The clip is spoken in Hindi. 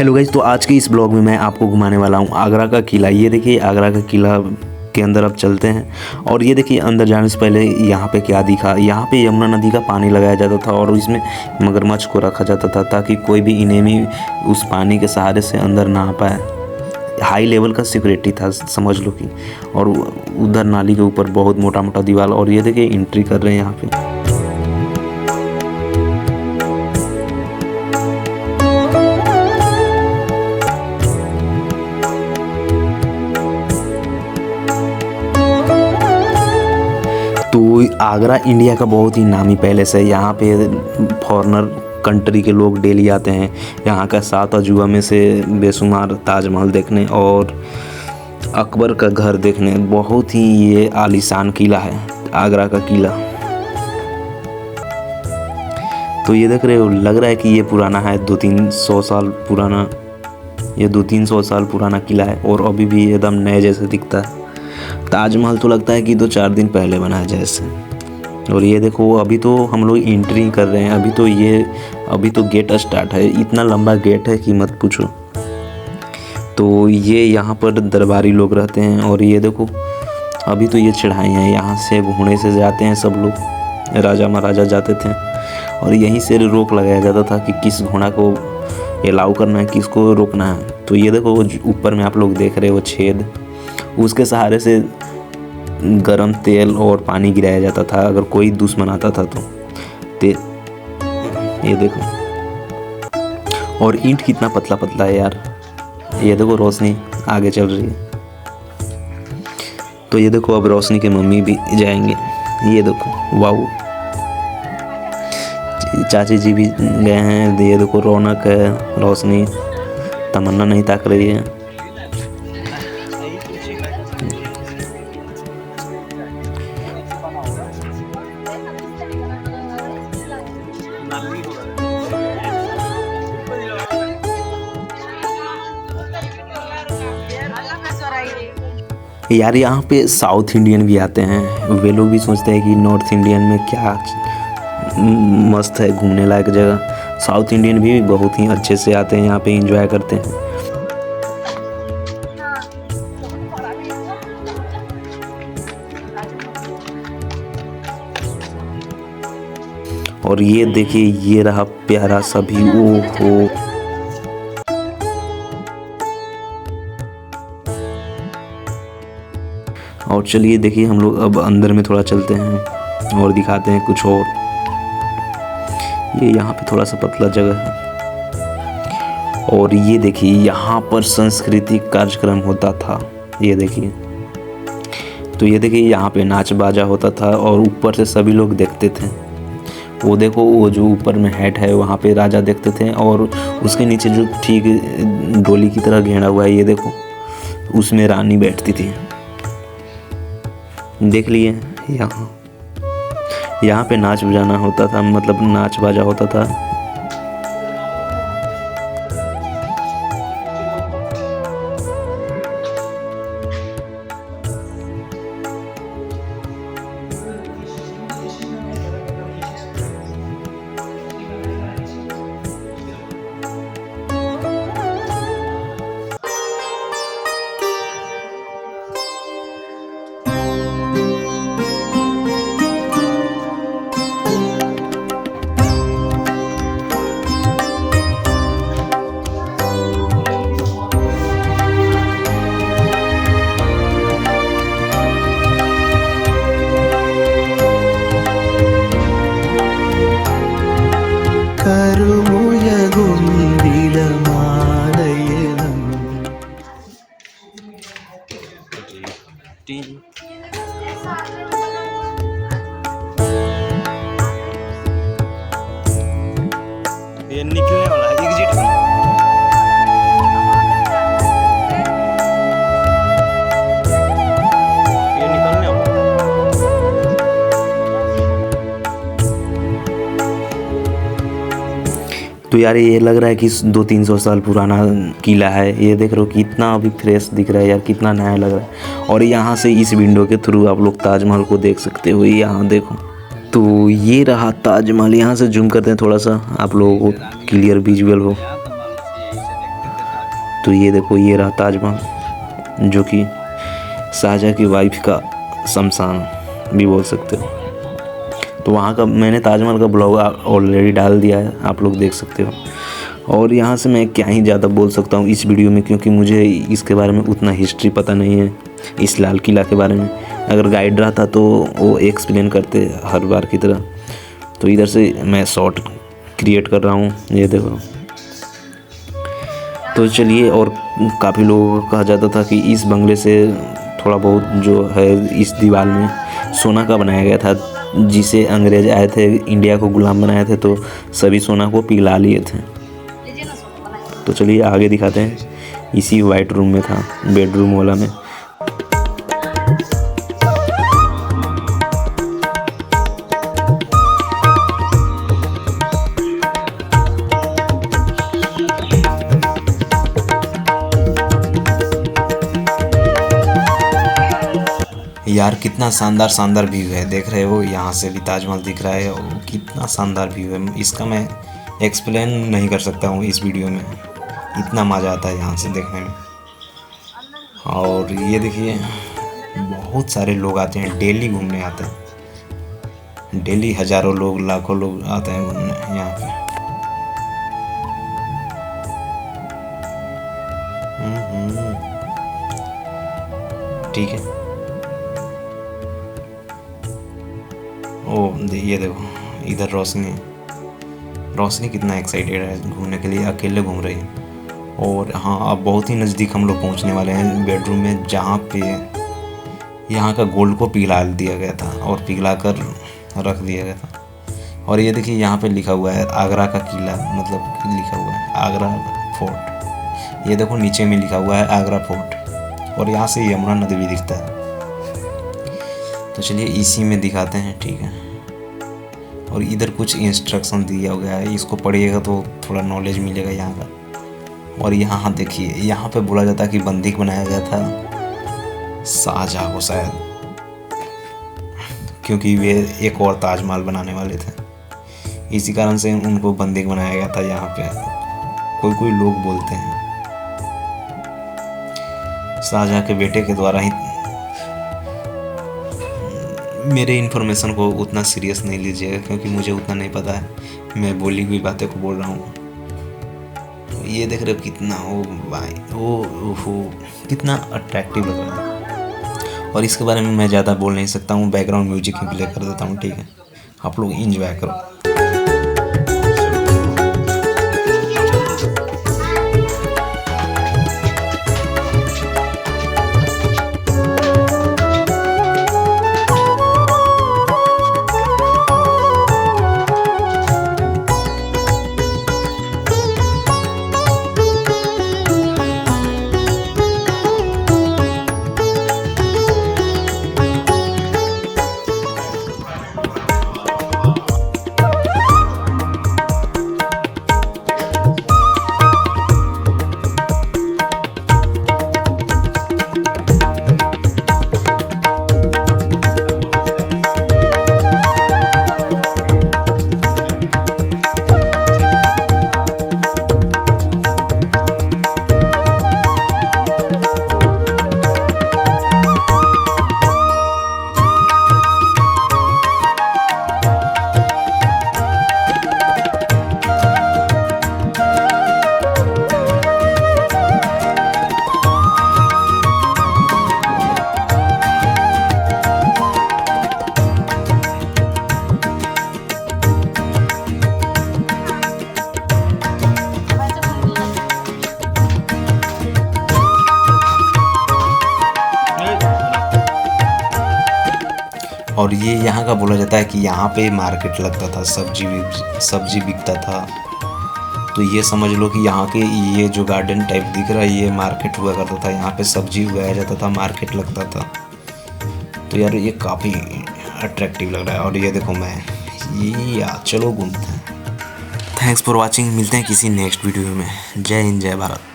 हेलो गाइस, तो आज के इस ब्लॉग में मैं आपको घुमाने वाला हूँ आगरा का किला। ये देखिए आगरा का किला के अंदर अब चलते हैं। और ये देखिए अंदर जाने से पहले यहाँ पे क्या दिखा। यहाँ पे यमुना नदी का पानी लगाया जाता था और इसमें मगरमच्छ को रखा जाता था ताकि कोई भी इनेमी उस पानी के सहारे से अंदर ना आ पाए। हाई लेवल का सिक्योरिटी था समझ लो कि। और उधर नाली के ऊपर बहुत मोटा मोटा दीवार। और ये देखिए एंट्री कर रहे हैं यहाँ पे। तो आगरा इंडिया का बहुत ही नामी पैलेस है। यहाँ पे फॉरेनर कंट्री के लोग डेली आते हैं यहाँ का 7 अजूबा में से बेशुमार ताजमहल देखने और अकबर का घर देखने। बहुत ही ये आलीशान किला है आगरा का किला। तो ये देख रहे हो, लग रहा है कि ये पुराना है, 200-300 साल पुराना। ये 200-300 साल पुराना किला है और अभी भी एकदम नए जैसे दिखता है। ताजमहल तो लगता है कि 2-4 दिन पहले बना है जैसे। और ये देखो अभी तो हम लोग एंट्री कर रहे हैं। अभी तो गेट स्टार्ट है। इतना लंबा गेट है कि मत पूछो। तो ये यहाँ पर दरबारी लोग रहते हैं। और ये देखो अभी तो ये चढ़ाई हैं, यहाँ से घोड़े से जाते हैं सब लोग। राजा महाराजा जाते थे और यहीं से रोक लगाया जाता था कि किस घोड़ा को अलाउ करना है, किसको रोकना है। तो ये देखो ऊपर में आप लोग देख रहे हो छेद, उसके सहारे से गरम तेल और पानी गिराया जाता था अगर कोई दुश्मन आता था तो। ये देखो, और ईंट कितना पतला पतला है यार। ये देखो रोशनी आगे चल रही है। तो ये देखो अब रोशनी के मम्मी भी जाएंगे। ये देखो वाह, चाची जी भी गए हैं। ये देखो रौनक है, रोशनी, तमन्ना नहीं ताक रही है। यार यहाँ पे साउथ इंडियन भी आते हैं। वे लोग भी सोचते हैं कि नॉर्थ इंडियन में क्या मस्त है घूमने लायक जगह। साउथ इंडियन भी बहुत ही अच्छे से आते हैं यहाँ पे, एंजॉय करते हैं। और ये देखिए ये रहा प्यारा सा भी। ओहो, और चलिए देखिए हम लोग अब अंदर में थोड़ा चलते हैं और दिखाते हैं कुछ और। ये यहाँ पे थोड़ा सा पतला जगह है। और ये देखिए यहाँ पर सांस्कृतिक कार्यक्रम होता था। ये देखिए, तो ये देखिए यहाँ पे नाच बाजा होता था और ऊपर से सभी लोग देखते थे। वो देखो वो जो ऊपर में हैट है वहाँ पे राजा देखते थे और उसके नीचे जो ठीक डोली की तरह घेरा हुआ है ये देखो, उसमें रानी बैठती थी। देख लिए यहाँ पे नाच बजाना होता था, मतलब नाच बाजा होता था। ये निकलने वाला है एग्जिट में। ये निकलने वाला है। तो यार ये लग रहा है कि 200-300 साल पुराना किला है। ये देख रहे हो कितना अभी फ्रेश दिख रहा है यार, कितना नया लग रहा है। और यहाँ से इस विंडो के थ्रू आप लोग ताजमहल को देख सकते हो। यहाँ देखो, तो ये रहा ताजमहल। यहाँ से जूम करते हैं थोड़ा सा, आप लोगों को क्लियर विजुअल हो। तो ये देखो, ये रहा ताजमहल, जो कि शाहजहाँ की वाइफ का शमशान भी बोल सकते हो। तो वहाँ का मैंने ताजमहल का ब्लॉग ऑलरेडी डाल दिया है, आप लोग देख सकते हो। और यहाँ से मैं क्या ही ज़्यादा बोल सकता हूँ इस वीडियो में, क्योंकि मुझे इसके बारे में उतना हिस्ट्री पता नहीं है, इस लाल किला के बारे में। अगर गाइड रहता तो वो एक्सप्लेन करते हर बार की तरह। तो इधर से मैं शॉर्ट क्रिएट कर रहा हूँ, ये देखो। तो चलिए, और काफ़ी लोगों को कहा जाता था कि इस बंगले से थोड़ा बहुत जो है इस दीवार में सोना का बनाया गया था, जिसे अंग्रेज आए थे इंडिया को गुलाम बनाए थे, तो सभी सोना को पिघला लिए थे। तो चलिए आगे दिखाते हैं। इसी वाइट रूम में था, बेडरूम वाला में। यार कितना शानदार व्यू है, देख रहे हो, यहाँ से भी ताजमहल दिख रहा है। और कितना शानदार व्यू है, इसका मैं एक्सप्लेन नहीं कर सकता हूँ इस वीडियो में। इतना मज़ा आता है यहाँ से देखने में। और ये देखिए, बहुत सारे लोग आते हैं, डेली घूमने आते हैं। डेली हज़ारों लोग, लाखों लोग आते हैं घूमने यहाँ पे। ठीक है। ये देखो, इधर रोशनी कितना एक्साइटेड है घूमने के लिए, अकेले घूम रही है। और हाँ, अब बहुत ही नज़दीक हम लोग पहुंचने वाले हैं बेडरूम में, जहाँ पे यहाँ का गोल्ड को पिघला दिया गया था और पिघला कर रख दिया गया था। और ये देखिए, यहाँ पे लिखा हुआ है आगरा का किला, मतलब लिखा हुआ है आगरा फोर्ट। ये देखो, नीचे में लिखा हुआ है आगरा फोर्ट। और यहाँ से यमुना नदी भी दिखता है। तो चलिए इसी में दिखाते हैं, ठीक है। और इधर कुछ इंस्ट्रक्शन दिया गया है, इसको पढ़िएगा तो थोड़ा नॉलेज मिलेगा यहाँ का। और यहाँ देखिए, यहाँ पे बोला जाता है कि बंदी बनाया गया था शाहजहाँ को शायद, क्योंकि वे एक और ताजमहल बनाने वाले थे। इसी कारण से उनको बंदी बनाया गया था यहाँ पे, कोई लोग बोलते हैं। शाहजहाँ के बेटे के द्वारा ही। मेरे इन्फॉर्मेशन को उतना सीरियस नहीं लीजिएगा, क्योंकि मुझे उतना नहीं पता है, मैं बोली हुई बातें को बोल रहा हूँ। ये देख रहे हो कितना, ओ भाई, ओ कितना अट्रैक्टिव लग रहा है। और इसके बारे में मैं ज़्यादा बोल नहीं सकता हूँ, बैकग्राउंड म्यूजिक ही प्ले कर देता हूँ, ठीक है। आप लोग इंजॉय करो। और ये यहाँ का बोला जाता है कि यहाँ पे मार्केट लगता था, सब्जी बिकता था। तो ये समझ लो कि यहाँ के ये जो गार्डन टाइप दिख रहा है, ये मार्केट हुआ करता था। यहाँ पे सब्जी उगाया जाता था, मार्केट लगता था। तो यार ये काफ़ी अट्रैक्टिव लग रहा है। और ये देखो, मैं यार चलो घूमते हैं। थैंक्स फॉर वॉचिंग, मिलते हैं किसी नेक्स्ट वीडियो में। जय हिंद, जय भारत।